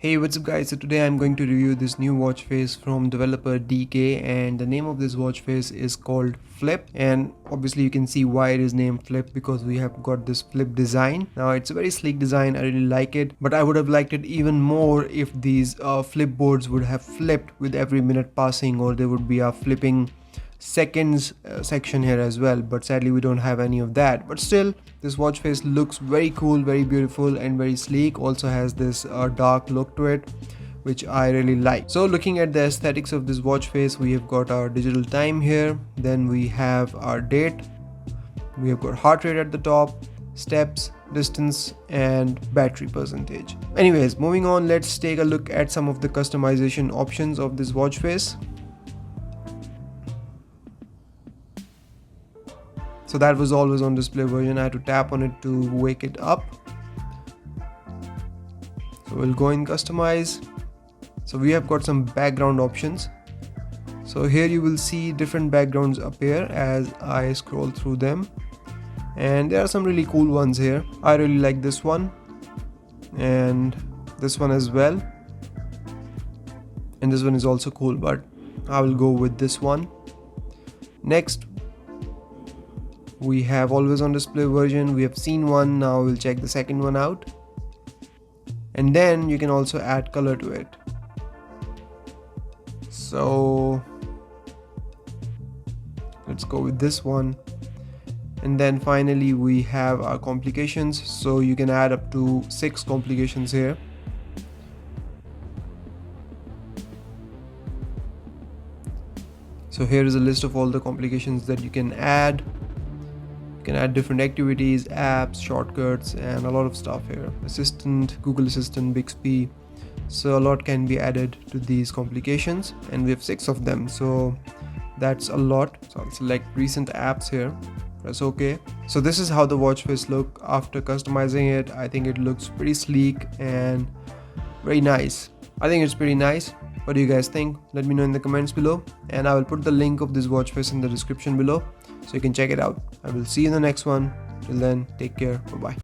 Hey, what's up guys? So today I'm going to review this new watch face from developer DK, and the name of this watch face is called Flip, and obviously you can see why it is named Flip because we have got this flip design. Now it's a very sleek design, I really like it, but I would have liked it even more if these flip boards would have flipped with every minute passing, or there would be a flipping seconds section here as well, but sadly we don't have any of that. But still, this watch face looks very cool, very beautiful and very sleek. Also has this dark look to it, which I really like. So looking at the aesthetics of this watch face, we have got our digital time here, then we have our date, we have got heart rate at the top, steps, distance and battery percentage. Anyways, moving on, let's take a look at some of the customization options of this watch face. So that was always on display version. I had to tap on it to wake it up. So we'll go in customize. So we have got some background options. So here you will see different backgrounds appear as I scroll through them. And there are some really cool ones here. I really like this one and this one as well. And this one is also cool, but I will go with this one. Next, we have always on display version. We have seen one, now we'll check the second one out. And then you can also add color to it. So let's go with this one. And then finally we have our complications. So you can add up to 6 complications here. So here is a list of all the complications that you can add. You can add different activities, apps, shortcuts and a lot of stuff here. Assistant, Google Assistant, Bixby. So a lot can be added to these complications, and we have 6 of them, so that's a lot. So I'll select recent apps here, press OK. So this is how the watch face look after customizing it. I think it looks pretty sleek and very nice. I think it's pretty nice. What do you guys think? Let me know in the comments below, and I will put the link of this watch face in the description below so you can check it out. I will see you in the next one. Till then, take care. Bye bye.